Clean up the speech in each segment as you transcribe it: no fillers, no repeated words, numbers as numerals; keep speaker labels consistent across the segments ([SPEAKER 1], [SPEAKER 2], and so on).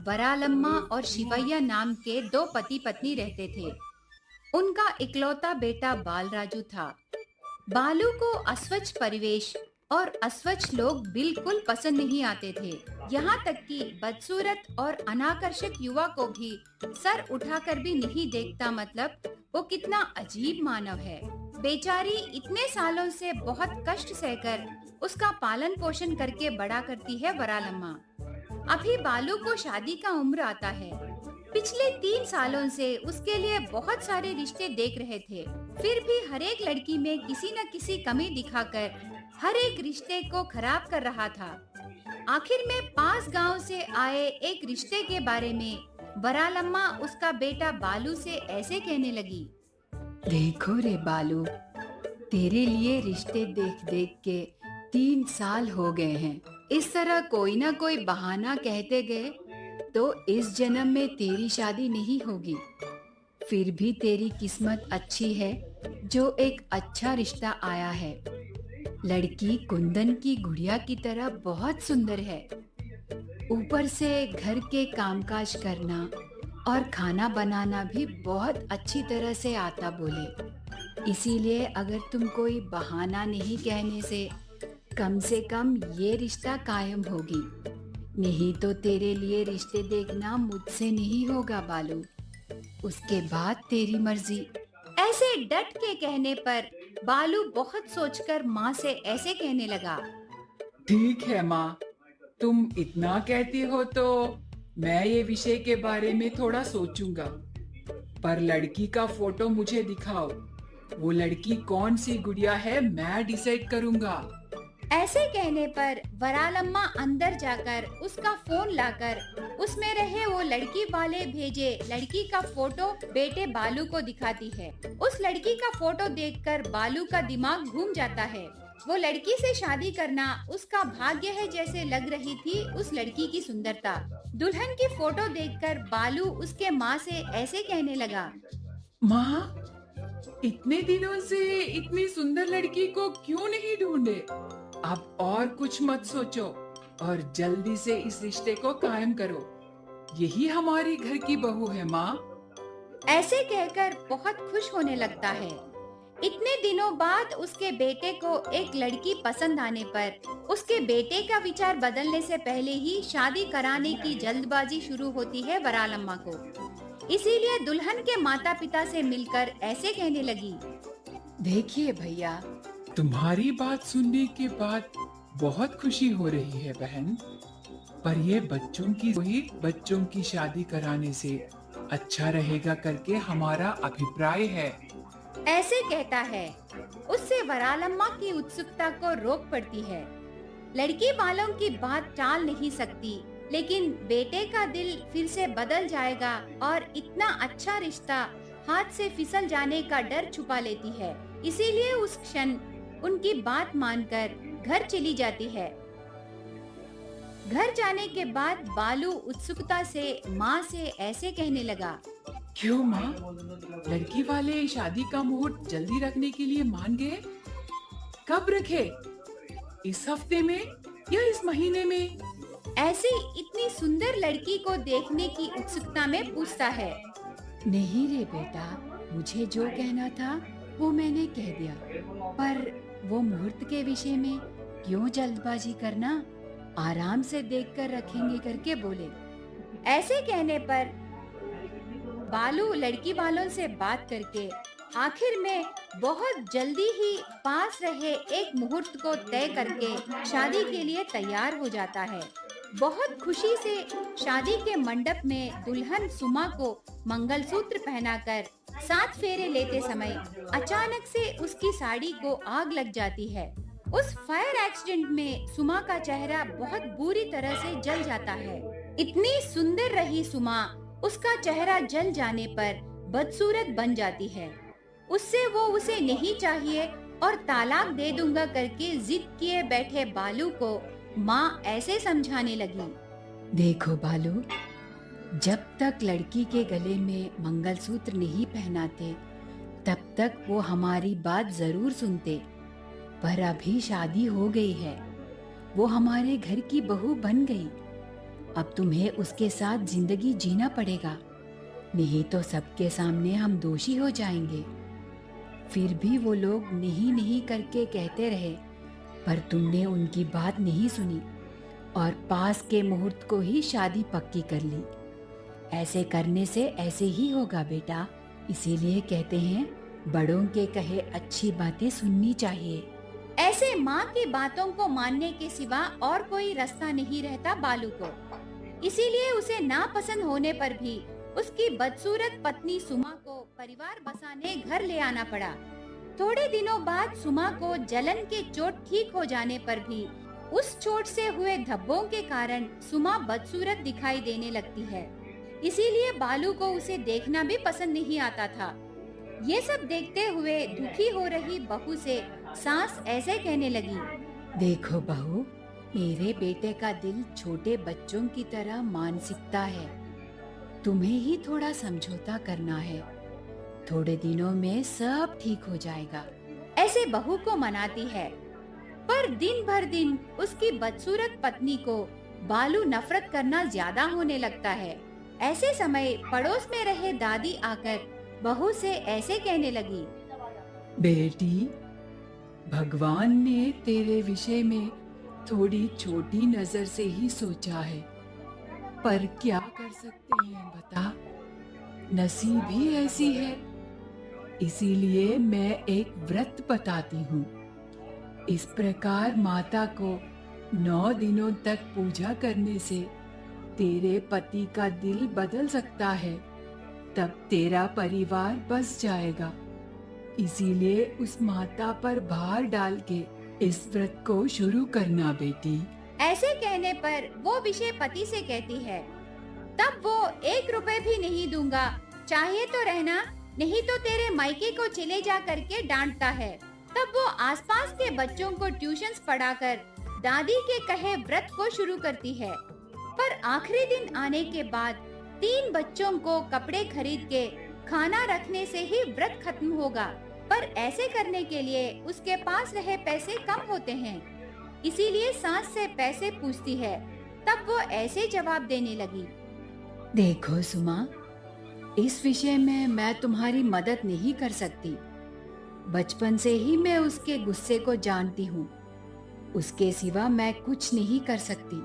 [SPEAKER 1] वरालम्मा और शिवैया नाम के दो पति पत्नी रहते थे। उनका इकलौता बेटा बालराजू था। बालू को अस्वच्छ परिवेश और अस्वच्छ लोग बिल्कुल पसंद नहीं आते थे। यहाँ तक कि बदसूरत और अनाकर्षक युवा को भी सर उठाकर भी नहीं देखता, मतलब वो कितना अजीब मानव है। बेचारी इतने सालों से बहुत कष्ट सहकर उसका पालन पोषण करके बड़ा करती है वरालम्मा। अभी बालू को शादी का उम्र आता है। पिछले 3 सालों से उसके लिए बहुत सारे रिश्ते देख रहे थे, फिर भी हर एक लड़की में किसी न किसी कमी दिखाकर हर एक रिश्ते को खराब कर रहा था। आखिर में पास गांव से आए एक रिश्ते के बारे में वरालम्मा उसका बेटा बालू से ऐसे कहने लगी। देखो रे बालू, तेरे लिए रिश्ते देख देख के 3 साल हो गए हैं। इस तरह कोई ना कोई बहाना कहते गए तो इस जन्म में तेरी शादी नहीं होगी। फिर भी तेरी किस्मत अच्छी है जो एक अच्छा रिश्ता आया है। लड़की कुंदन की गुड़िया की तरह बहुत सुंदर है। ऊपर से घर के कामकाज करना और खाना बनाना भी बहुत अच्छी तरह से आता बोले। इसीलिए अगर तुम कोई बहाना नहीं कहने से कम ये रिश्ता कायम होगी। नहीं तो तेरे लिए रिश्ते देखना मुझसे नहीं होगा बालू। उसके बाद तेरी मर्जी। ऐसे डट के कहने पर बालू बहुत सोचकर माँ से ऐसे कहने लगा।
[SPEAKER 2] ठीक है माँ, तुम इतना कहती हो तो मैं ये विषय के बारे में थोड़ा सोचूंगा। पर लड़की का फोटो मुझे दिखाओ। वो लड़की कौन सी गुड़िया है मैं डिसाइड करूंगा।
[SPEAKER 1] ऐसे कहने पर वरालम्मा अंदर जाकर उसका फोन लाकर उसमें रहे वो लड़की वाले भेजे लड़की का फोटो बेटे बालू को दिखाती है। उस लड़की का फोटो देखकर बालू का दिमाग घूम जाता है। वो लड़की से शादी करना उसका भाग्य है जैसे लग रही थी उस लड़की की सुंदरता। दुल्हन की फोटो देखकर बालू उसके माँ से ऐसे कहने लगा।
[SPEAKER 2] माँ, इतने दिनों से इतनी सुंदर लड़की को क्यों नहीं ढूंढे? अब और कुछ मत सोचो और जल्दी से इस रिश्ते को कायम करो। यही हमारी घर की बहू है माँ।
[SPEAKER 1] ऐसे कहकर बहुत खुश होने लगता है। इतने दिनों बाद उसके बेटे को एक लड़की पसंद आने पर उसके बेटे का विचार बदलने से पहले ही शादी कराने की जल्दबाजी शुरू होती है वरालम्मा को। इसीलिए दुल्हन के माता पिता से मिलकर ऐसे कहने लगी।
[SPEAKER 2] देखिए भैया, तुम्हारी बात सुनने के बाद बहुत खुशी हो रही है बहन, पर ये बच्चों की शादी कराने से अच्छा रहेगा करके हमारा अभिप्राय है।
[SPEAKER 1] ऐसे कहता है। उससे वरालम्मा की उत्सुकता को रोक पड़ती है। लड़की वालों की बात टाल नहीं सकती, लेकिन बेटे का दिल फिर से बदल जाएगा और इतना अच्छा रिश्ता हाथ से फिसल जाने का डर छुपा लेती है। इसीलिए उस क्षण उनकी बात मानकर घर चली जाती है। घर जाने के बाद बालू उत्सुकता से माँ से ऐसे कहने लगा।
[SPEAKER 2] क्यों माँ, लड़की वाले शादी का मुहूर्त जल्दी रखने के लिए मान गए? कब रखे? इस हफ्ते में या इस महीने में?
[SPEAKER 1] ऐसी इतनी सुंदर लड़की को देखने की उत्सुकता में पूछता है। नहीं रे बेटा, मुझे जो कहना था वो मैंने कह दिया, पर वो मुहूर्त के विषय में क्यों जल्दबाजी करना, आराम से देखकर रखेंगे करके बोले। ऐसे कहने पर बालू लड़की वालों से बात करके आखिर में बहुत जल्दी ही पास रहे एक मुहूर्त को तय करके शादी के लिए तैयार हो जाता है। बहुत खुशी से शादी के मंडप में दुल्हन सुमा को मंगलसूत्र पहनाकर 7 फेरे लेते समय अचानक से उसकी साड़ी को आग लग जाती है। उस फायर एक्सीडेंट में सुमा का चेहरा बहुत बुरी तरह से जल जाता है। इतनी सुंदर रही सुमा उसका चेहरा जल जाने पर बदसूरत बन जाती है। उससे वो उसे नहीं चाहिए और तलाक दे दूंगा करके जिद किए बैठे बालू को माँ ऐसे समझाने लगी। देखो बालू, जब तक लड़की के गले में मंगलसूत्र नहीं पहनाते तब तक वो हमारी बात जरूर सुनते, पर अभी शादी हो गई है, वो हमारे घर की बहू बन गई। अब तुम्हें उसके साथ जिंदगी जीना पड़ेगा, नहीं तो सबके सामने हम दोषी हो जाएंगे। फिर भी वो लोग नहीं नहीं करके कहते रहे, पर तुमने उनकी बात नहीं सुनी और पास के मुहूर्त को ही शादी पक्की कर ली। ऐसे करने से ऐसे ही होगा बेटा। इसीलिए कहते हैं बड़ों के कहे अच्छी बातें सुननी चाहिए। ऐसे माँ की बातों को मानने के सिवा और कोई रास्ता नहीं रहता बालू को। इसीलिए उसे नापसंद होने पर भी उसकी बदसूरत पत्नी सुमा को परिवार बसाने घर ले आना पड़ा। थोड़े दिनों बाद सुमा को जलन के चोट ठीक हो जाने पर भी उस चोट से हुए धब्बों के कारण सुमा बदसूरत दिखाई देने लगती है। इसीलिए बालू को उसे देखना भी पसंद नहीं आता था। ये सब देखते हुए दुखी हो रही बहू से सास ऐसे कहने लगी, देखो बहू, मेरे बेटे का दिल छोटे बच्चों की तरह मानसिकता है। तुम्हें ही थोड़ा समझौता करना है। थोड़े दिनों में सब ठीक हो जाएगा। ऐसे बहू को मनाती है, पर दिन भर दिन उसकी बदसूरत पत्नी को बालू नफरत करना ज्यादा होने लगता है। ऐसे समय पड़ोस में रहे दादी आकर बहू से ऐसे कहने लगी,
[SPEAKER 2] बेटी, भगवान ने तेरे विषय में थोड़ी छोटी नजर से ही सोचा है, पर क्या कर सकते हैं बता, नसीब ही ऐसी है। इसीलिए मैं एक व्रत बताती हूँ। इस प्रकार माता को 9 दिनों तक पूजा करने से तेरे पति का दिल बदल सकता है, तब तेरा परिवार बस जाएगा। इसीलिए उस माता पर भार डाल के इस व्रत को शुरू करना बेटी।
[SPEAKER 1] ऐसे कहने पर वो विषय पति से कहती है, तब वो 1 रुपए भी नहीं दूंगा, चाहिए तो रहना, नहीं तो तेरे मायके को चले जा करके डांटता है। तब वो आसपास के बच्चों को ट्यूशन्स पढ़ाकर दादी के कहे व्रत को शुरू करती है। पर आखिरी दिन आने के बाद 3 बच्चों को कपड़े खरीद के खाना रखने से ही व्रत खत्म होगा। पर ऐसे करने के लिए उसके पास रहे पैसे कम होते हैं। इसीलिए सास से पैसे पूछती है। तब वो ऐसे जवाब देने लगी, देखो सुमा, इस विषय में मैं तुम्हारी मदद नहीं कर सकती। बचपन से ही मैं उसके गुस्से को जानती हूँ। उसके सिवा मैं कुछ नहीं कर सकती।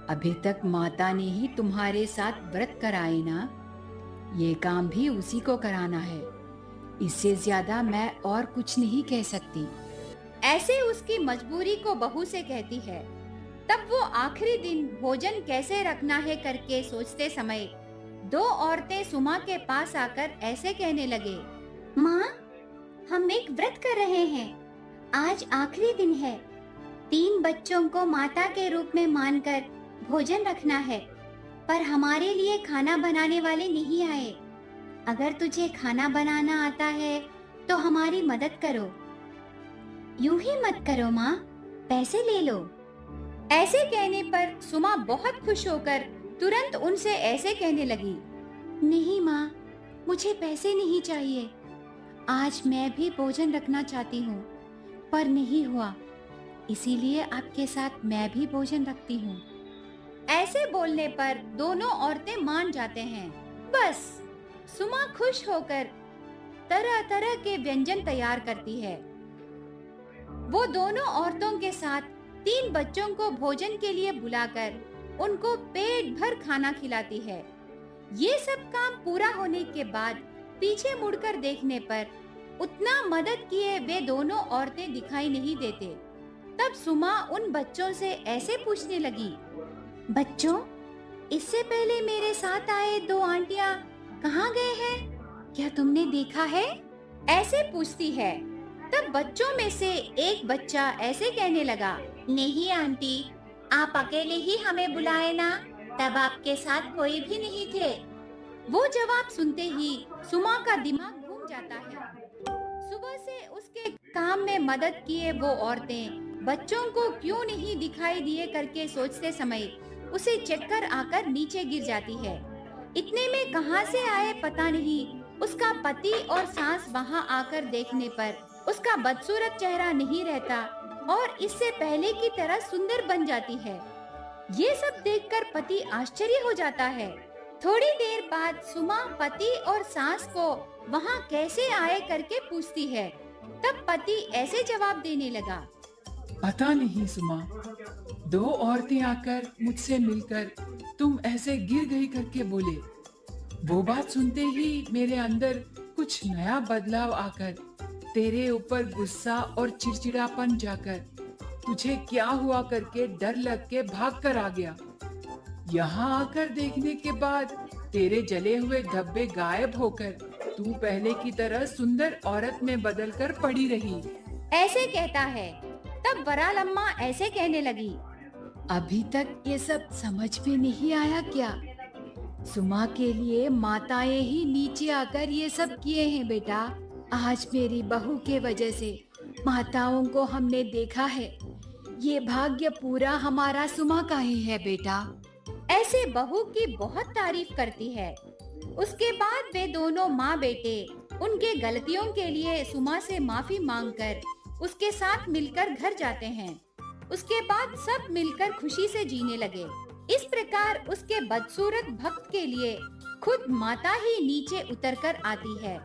[SPEAKER 1] अभी तक माता ने ही तुम्हारे साथ व्रत कराए ना, ये काम भी उसी को कराना है। इससे ज्यादा मैं और कुछ नहीं कह सकती। ऐसे उसकी मजबूरी को बहू से कहती है। तब वो आखिरी दिन भोजन कैसे रखना है करके सोचते समय 2 औरतें सुमा के पास आकर ऐसे कहने लगे, माँ, हम एक व्रत कर रहे हैं। आज आखिरी दिन है। 3 बच्चों को माता के रूप में मानकर भोजन रखना है, पर हमारे लिए खाना बनाने वाले नहीं आए। अगर तुझे खाना बनाना आता है तो हमारी मदद करो। यूं ही मत करो माँ, पैसे ले लो। ऐसे कहने पर सुमा बहुत खुश होकर तुरंत उनसे ऐसे कहने लगी, नहीं माँ, मुझे पैसे नहीं चाहिए। आज मैं भी भोजन रखना चाहती हूँ, पर नहीं हुआ। इसीलिए आपके साथ मैं भी भोजन रखती हूँ। ऐसे बोलने पर दोनों औरतें मान जाते हैं। बस सुमा खुश होकर तरह तरह के व्यंजन तैयार करती है। वो दोनों औरतों के साथ 3 बच्चों को भोजन के लिए बुलाकर उनको पेट भर खाना खिलाती है। ये सब काम पूरा होने के बाद पीछे मुड़कर देखने पर उतना मदद किए वे दोनों औरतें दिखाई नहीं देते। तब सुमा उन बच्चों से ऐसे पूछने लगी, बच्चों, इससे पहले मेरे साथ आए 2 आंटियां कहाँ गए हैं? क्या तुमने देखा है? ऐसे पूछती है। तब बच्चों में से एक बच्चा ऐसे कहने लगा, नहीं आंटी, आप अकेले ही हमें बुलाए ना, तब आपके साथ कोई भी नहीं थे। वो जवाब सुनते ही सुमा का दिमाग घूम जाता है। सुबह से उसके काम में मदद किए वो औरतें बच्चों को क्यों नहीं दिखाई दिए करके सोचते समय उसे चक्कर आकर नीचे गिर जाती है। इतने में कहां से आए पता नहीं, उसका पति और सास वहां आकर देखने पर उसका बदसूरत चेहरा नहीं रहता और इससे पहले की तरह सुंदर बन जाती है। ये सब देखकर पति आश्चर्य हो जाता है। थोड़ी देर बाद सुमा पति और सास को वहाँ कैसे आए करके पूछती है। तब पति ऐसे जवाब देने लगा।
[SPEAKER 2] पता नहीं सुमा, दो औरतें आकर मुझसे मिलकर तुम ऐसे गिर गई करके बोले। वो बात सुनते ही मेरे अंदर कुछ नया बदलाव आकर तेरे ऊपर गुस्सा और चिड़चिड़ापन जाकर तुझे क्या हुआ करके डर लग के भाग कर आ गया। यहाँ आकर देखने के बाद तेरे जले हुए धब्बे गायब होकर तू पहले की तरह सुंदर औरत में बदलकर पड़ी रही।
[SPEAKER 1] ऐसे कहता है। तब वरालम्मा ऐसे कहने लगी। अभी तक ये सब समझ में नहीं आया क्या? सुमा के लिए माताएं ही नीचे आकर ये सब किए हैं बेटा। आज मेरी बहू के वजह से माताओं को हमने देखा है। ये भाग्य पूरा हमारा सुमा का ही है बेटा। ऐसे बहू की बहुत तारीफ करती है। उसके बाद वे दोनों माँ बेटे उनके गलतियों के लिए सुमा से माफी मांगकर उसके साथ मिलकर घर जाते हैं। उसके बाद सब मिलकर खुशी से जीने लगे। इस प्रकार उसके बदसूरत भक्त के लिए खुद माता ही नीचे उतरकर आती है